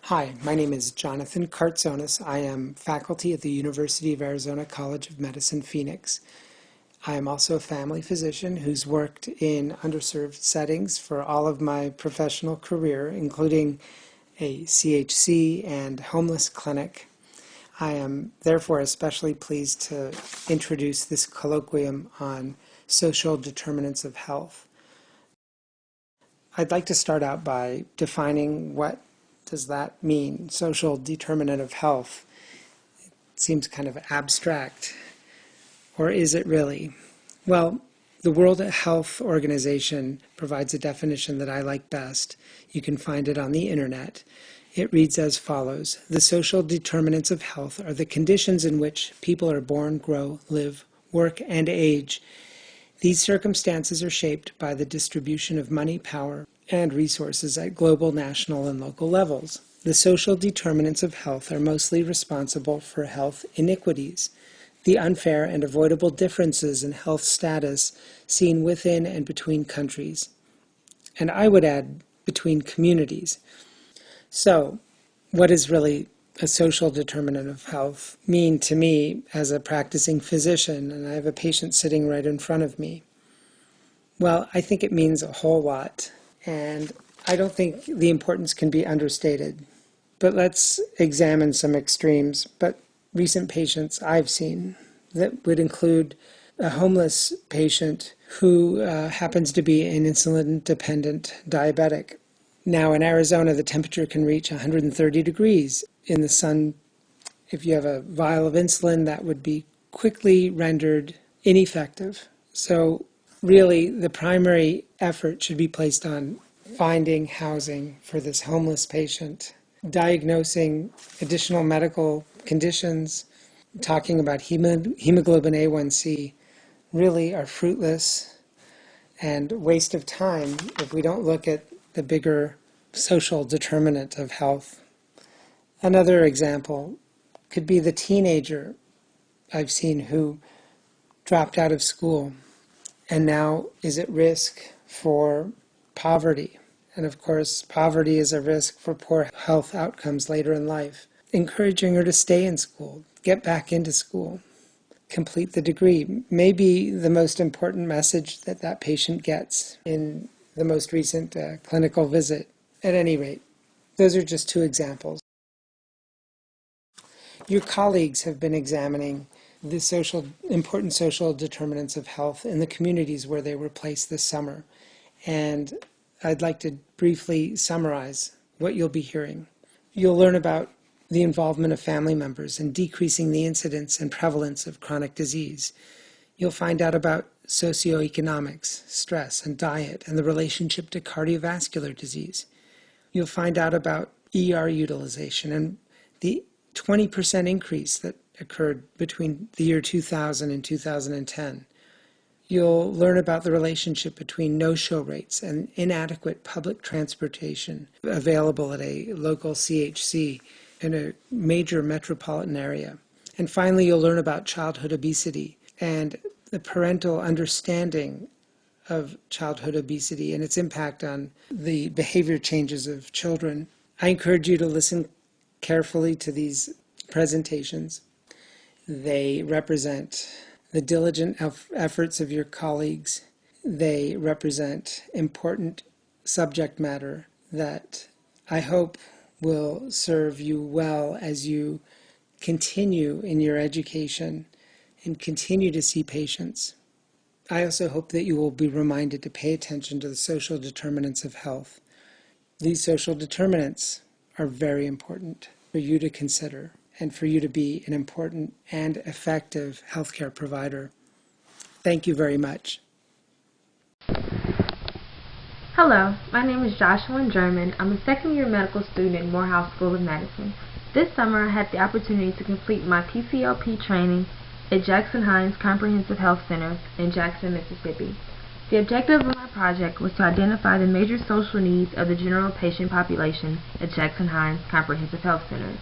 Hi, my name is Jonathan Kartsonis. I am faculty at the University of Arizona College of Medicine, Phoenix. I am also a family physician who's worked in underserved settings for all of my professional career, including a CHC and homeless clinic. I am therefore especially pleased to introduce this colloquium on social determinants of health. I'd like to start out by defining what does that mean, social determinant of health. It seems kind of abstract, or is it really? Well, the World Health Organization provides a definition that I like best. You can find it on the internet. It reads as follows: the social determinants of health are the conditions in which people are born, grow, live, work, and age. These circumstances are shaped by the distribution of money, power, and resources at global, national, and local levels. The social determinants of health are mostly responsible for health inequities, the unfair and avoidable differences in health status seen within and between countries, and I would add between communities. So, what does really a social determinant of health mean to me as a practicing physician, and I have a patient sitting right in front of me? Well, I think it means a whole lot, and I don't think the importance can be understated. But let's examine some extremes, but recent patients I've seen. That would include a homeless patient who happens to be an insulin-dependent diabetic. Now in Arizona, the temperature can reach 130 degrees. In the sun, if you have a vial of insulin, that would be quickly rendered ineffective. So really, the primary effort should be placed on finding housing for this homeless patient, diagnosing additional medical conditions, talking about hemoglobin A1C really are fruitless and waste of time if we don't look at the bigger social determinant of health. Another example could be the teenager I've seen who dropped out of school and now is at risk for poverty. And of course, poverty is a risk for poor health outcomes later in life. Encouraging her to stay in school, get back into school, complete the degree, may be the most important message that that patient gets in the most recent clinical visit. At any rate, those are just two examples. Your colleagues have been examining the important social determinants of health in the communities where they were placed this summer. And I'd like to briefly summarize what you'll be hearing. You'll learn about the involvement of family members in decreasing the incidence and prevalence of chronic disease. You'll find out about socioeconomics, stress, and diet, and the relationship to cardiovascular disease. You'll find out about ER utilization and the 20% increase that occurred between the year 2000 and 2010. You'll learn about the relationship between no-show rates and inadequate public transportation available at a local CHC in a major metropolitan area. And finally, you'll learn about childhood obesity and the parental understanding of childhood obesity and its impact on the behavior changes of children. I encourage you to listen carefully to these presentations. They represent the diligent efforts of your colleagues. They represent important subject matter that I hope will serve you well as you continue in your education and continue to see patients. I also hope that you will be reminded to pay attention to the social determinants of health. These social determinants are very important for you to consider and for you to be an important and effective healthcare provider. Thank you very much. Hello, my name is Joshua German. I'm a second-year medical student at Morehouse School of Medicine. This summer I had the opportunity to complete my PCLP training at Jackson Hines Comprehensive Health Center in Jackson, Mississippi. The objective of my project was to identify the major social needs of the general patient population at Jackson Hines Comprehensive Health Center,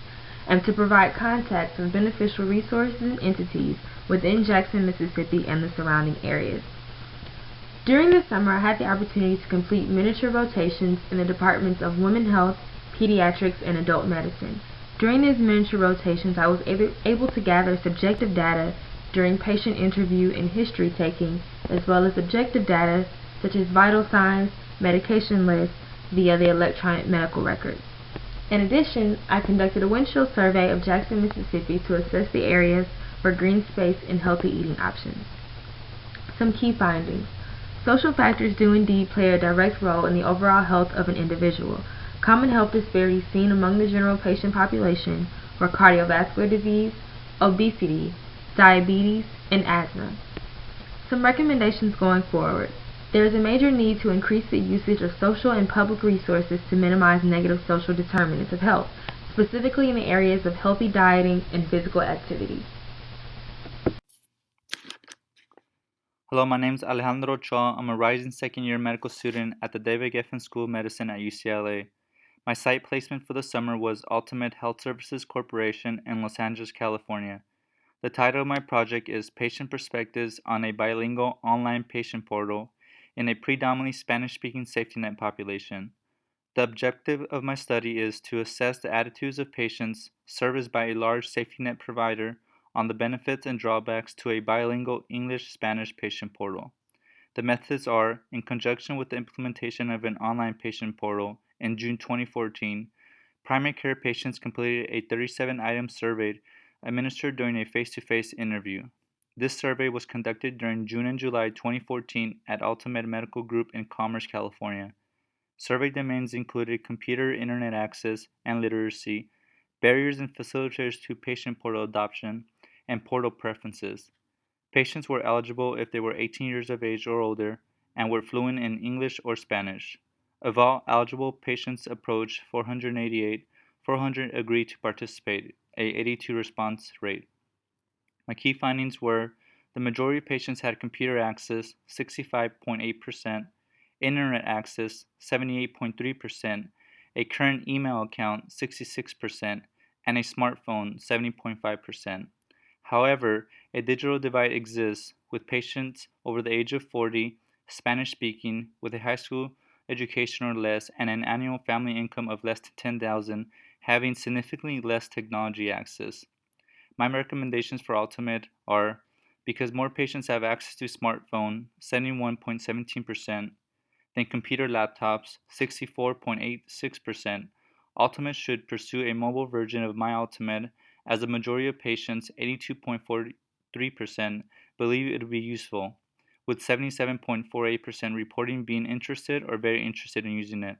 and to provide context with beneficial resources and entities within Jackson, Mississippi and the surrounding areas. During the summer, I had the opportunity to complete miniature rotations in the departments of Women's Health, pediatrics, and adult medicine. During these mentor rotations, I was able to gather subjective data during patient interview and history taking, as well as objective data such as vital signs, medication lists via the electronic medical records. In addition, I conducted a windshield survey of Jackson, Mississippi to assess the areas for green space and healthy eating options. Some key findings. Social factors do indeed play a direct role in the overall health of an individual. Common health disparities seen among the general patient population were cardiovascular disease, obesity, diabetes, and asthma. Some recommendations going forward. There is a major need to increase the usage of social and public resources to minimize negative social determinants of health, specifically in the areas of healthy dieting and physical activity. Hello, my name is Alejandro Ochoa. I'm a rising second-year medical student at the David Geffen School of Medicine at UCLA. My site placement for the summer was Ultimate Health Services Corporation in Los Angeles, California. The title of my project is Patient Perspectives on a Bilingual Online Patient Portal in a Predominantly Spanish-Speaking Safety Net Population. The objective of my study is to assess the attitudes of patients serviced by a large safety net provider on the benefits and drawbacks to a bilingual English-Spanish patient portal. The methods are, in conjunction with the implementation of an online patient portal in June 2014, primary care patients completed a 37-item survey administered during a face-to-face interview. This survey was conducted during June and July 2014 at Ultimate Medical Group in Commerce, California. Survey demands included computer internet access and literacy, barriers and facilitators to patient portal adoption, and portal preferences. Patients were eligible if they were 18 years of age or older and were fluent in English or Spanish. Of all eligible patients approached 488, 400 agreed to participate, a 82 response rate. My key findings were the majority of patients had computer access, 65.8%, internet access, 78.3%, a current email account, 66%, and a smartphone, 70.5%. However, a digital divide exists, with patients over the age of 40, Spanish-speaking, with a high school education or less, and an annual family income of less than $10,000, having significantly less technology access. My recommendations for Ultimate are, because more patients have access to smartphone, 71.17%, than computer laptops, 64.86%, Ultimate should pursue a mobile version of My Ultimate, as the majority of patients, 82.43%, believe it would be useful, with 77.48% reporting being interested or very interested in using it.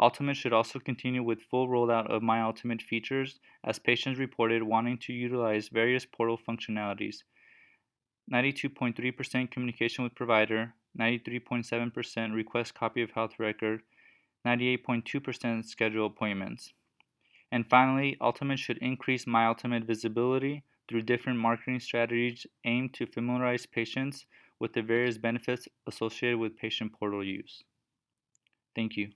Ultimate should also continue with full rollout of My Ultimate features, as patients reported wanting to utilize various portal functionalities. 92.3% communication with provider, 93.7% request copy of health record, 98.2% schedule appointments. And finally, Ultimate should increase My Ultimate visibility through different marketing strategies aimed to familiarize patients with the various benefits associated with patient portal use. Thank you.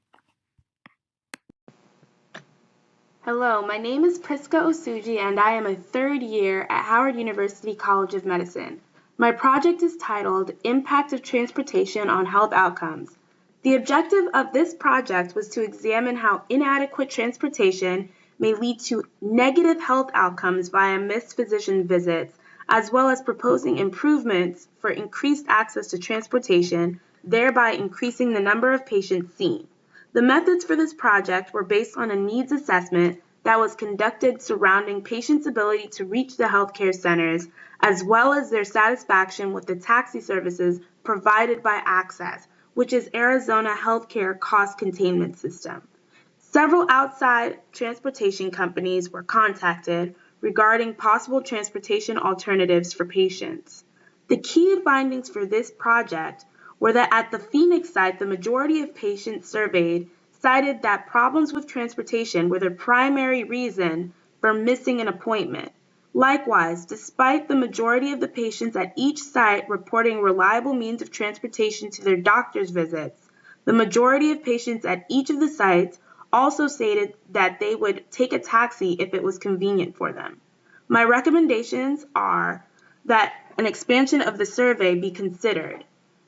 Hello, my name is Priska Osuji and I am a third year at Howard University College of Medicine. My project is titled Impact of Transportation on Health Outcomes. The objective of this project was to examine how inadequate transportation may lead to negative health outcomes via missed physician visits, as well as proposing improvements for increased access to transportation, thereby increasing the number of patients seen. The methods for this project were based on a needs assessment that was conducted surrounding patients' ability to reach the healthcare centers, as well as their satisfaction with the taxi services provided by Access, which is Arizona Healthcare Cost Containment System. Several outside transportation companies were contacted regarding possible transportation alternatives for patients. The key findings for this project were that at the Phoenix site, the majority of patients surveyed cited that problems with transportation were the primary reason for missing an appointment. Likewise, despite the majority of the patients at each site reporting reliable means of transportation to their doctor's visits, the majority of patients at each of the sites also stated that they would take a taxi if it was convenient for them. My recommendations are that an expansion of the survey be considered.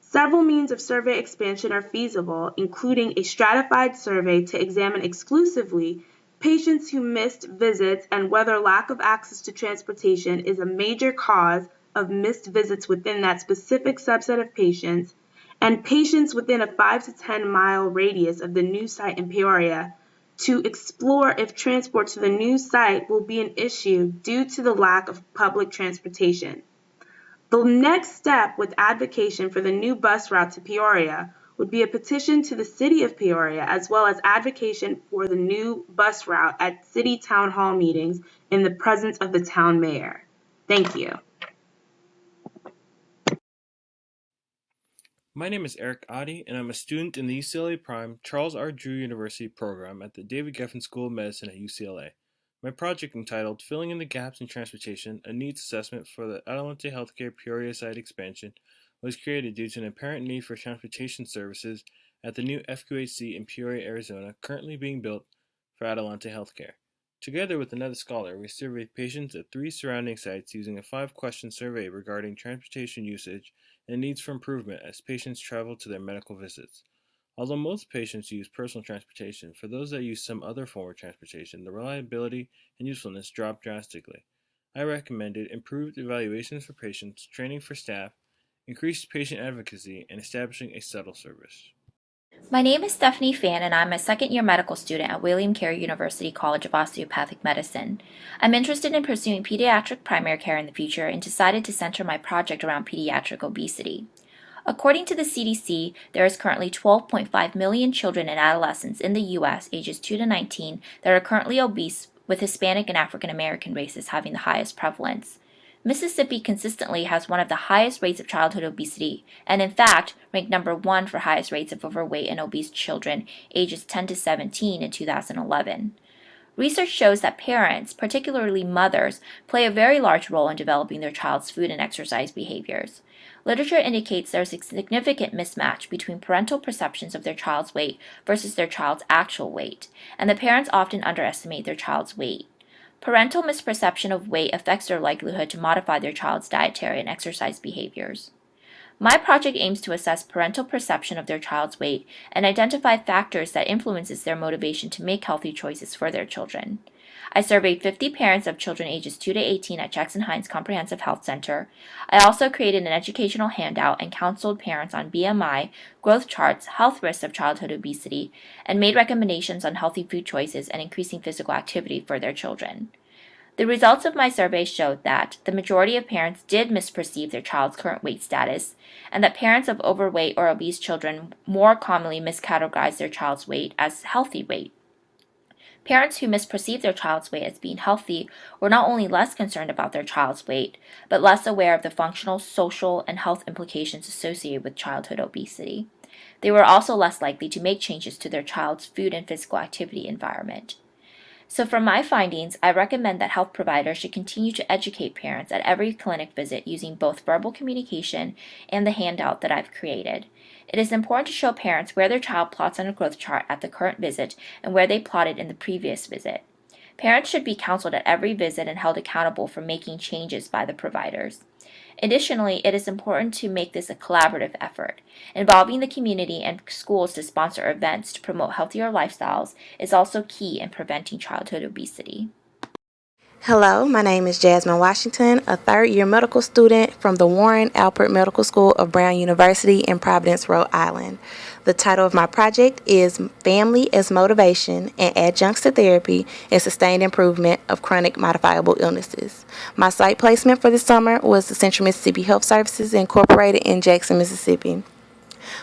Several means of survey expansion are feasible, including a stratified survey to examine exclusively patients who missed visits and whether lack of access to transportation is a major cause of missed visits within that specific subset of patients, and patients within a 5 to 10 mile radius of the new site in Peoria to explore if transport to the new site will be an issue due to the lack of public transportation. The next step with advocacy for the new bus route to Peoria would be a petition to the City of Peoria, as well as advocacy for the new bus route at city town hall meetings in the presence of the town mayor. Thank you. My name is Eric Adi, and I'm a student in the UCLA Prime Charles R. Drew University program at the David Geffen School of Medicine at UCLA. My project, entitled Filling in the Gaps in Transportation, a Needs Assessment for the Adelante Healthcare Peoria Site Expansion, was created due to an apparent need for transportation services at the new FQHC in Peoria, Arizona, currently being built for Adelante Healthcare. Together with another scholar, we surveyed patients at 3 surrounding sites using a 5-question survey regarding transportation usage and needs for improvement as patients travel to their medical visits. Although most patients use personal transportation, for those that use some other form of transportation, the reliability and usefulness dropped drastically. I recommended improved evaluations for patients, training for staff, increased patient advocacy, and establishing a shuttle service. My name is Stephanie Fan, and I'm a second-year medical student at William Carey University College of Osteopathic Medicine. I'm interested in pursuing pediatric primary care in the future and decided to center my project around pediatric obesity. According to the CDC, there is currently 12.5 million children and adolescents in the U.S. ages 2 to 19 that are currently obese, with Hispanic and African American races having the highest prevalence. Mississippi consistently has one of the highest rates of childhood obesity, and in fact, ranked number 1 for highest rates of overweight and obese children ages 10 to 17 in 2011. Research shows that parents, particularly mothers, play a very large role in developing their child's food and exercise behaviors. Literature indicates there's a significant mismatch between parental perceptions of their child's weight versus their child's actual weight, and the parents often underestimate their child's weight. Parental misperception of weight affects their likelihood to modify their child's dietary and exercise behaviors. My project aims to assess parental perception of their child's weight and identify factors that influences their motivation to make healthy choices for their children. I surveyed 50 parents of children ages 2 to 18 at Jackson Hines Comprehensive Health Center. I also created an educational handout and counseled parents on BMI, growth charts, health risks of childhood obesity, and made recommendations on healthy food choices and increasing physical activity for their children. The results of my survey showed that the majority of parents did misperceive their child's current weight status, and that parents of overweight or obese children more commonly miscategorize their child's weight as healthy weight. Parents who misperceive their child's weight as being healthy were not only less concerned about their child's weight, but less aware of the functional, social, and health implications associated with childhood obesity. They were also less likely to make changes to their child's food and physical activity environment. So from my findings, I recommend that health providers should continue to educate parents at every clinic visit using both verbal communication and the handout that I've created. It is important to show parents where their child plots on a growth chart at the current visit and where they plotted in the previous visit. Parents should be counseled at every visit and held accountable for making changes by the providers. Additionally, it is important to make this a collaborative effort. Involving the community and schools to sponsor events to promote healthier lifestyles is also key in preventing childhood obesity. Hello, my name is Jasmine Washington, a third-year medical student from the Warren Alpert Medical School of Brown University in Providence, Rhode Island. The title of my project is Family as Motivation and Adjuncts to Therapy and Sustained Improvement of Chronic Modifiable Illnesses. My site placement for this summer was the Central Mississippi Health Services Incorporated in Jackson, Mississippi.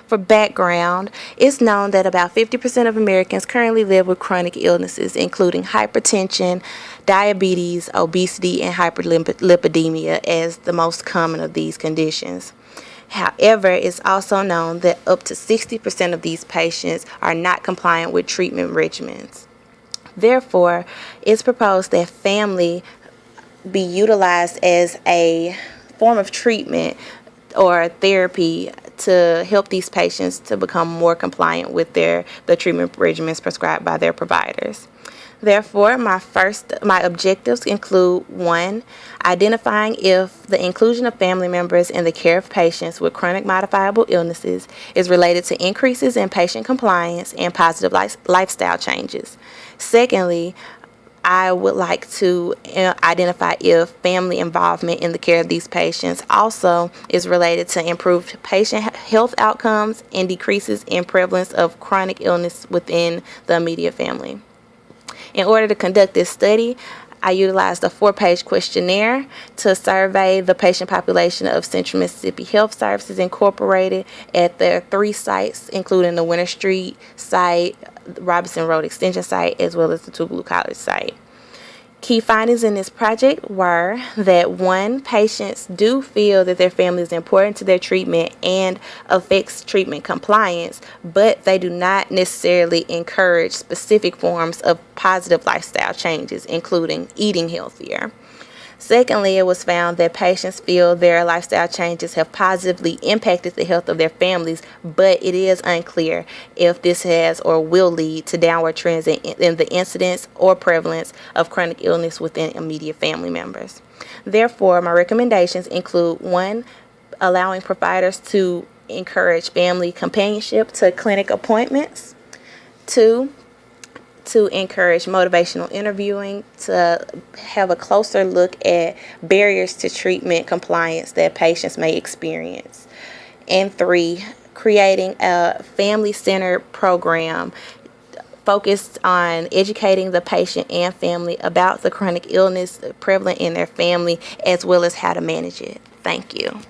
For background, it's known that about 50% of Americans currently live with chronic illnesses, including hypertension, diabetes, obesity, and hyperlipidemia as the most common of these conditions. However, it's also known that up to 60% of these patients are not compliant with treatment regimens. Therefore, it's proposed that family be utilized as a form of treatment or therapy to help these patients to become more compliant with the treatment regimens prescribed by their providers. Therefore, my objectives include: 1, identifying if the inclusion of family members in the care of patients with chronic modifiable illnesses is related to increases in patient compliance and positive lifestyle changes. Secondly, I would like to identify if family involvement in the care of these patients also is related to improved patient health outcomes and decreases in prevalence of chronic illness within the immediate family. In order to conduct this study, I utilized a 4-page questionnaire to survey the patient population of Central Mississippi Health Services Incorporated at their 3 sites, including the Winter Street site, Robinson Road Extension site, as well as the Tougaloo College site. Key findings in this project were that: 1, patients do feel that their family is important to their treatment and affects treatment compliance, but they do not necessarily encourage specific forms of positive lifestyle changes, including eating healthier. Secondly, it was found that patients feel their lifestyle changes have positively impacted the health of their families, but it is unclear if this has or will lead to downward trends in the incidence or prevalence of chronic illness within immediate family members. Therefore, my recommendations include: 1, allowing providers to encourage family companionship to clinic appointments; 2, to encourage motivational interviewing to have a closer look at barriers to treatment compliance that patients may experience; and 3, creating a family-centered program focused on educating the patient and family about the chronic illness prevalent in their family, as well as how to manage it. Thank you.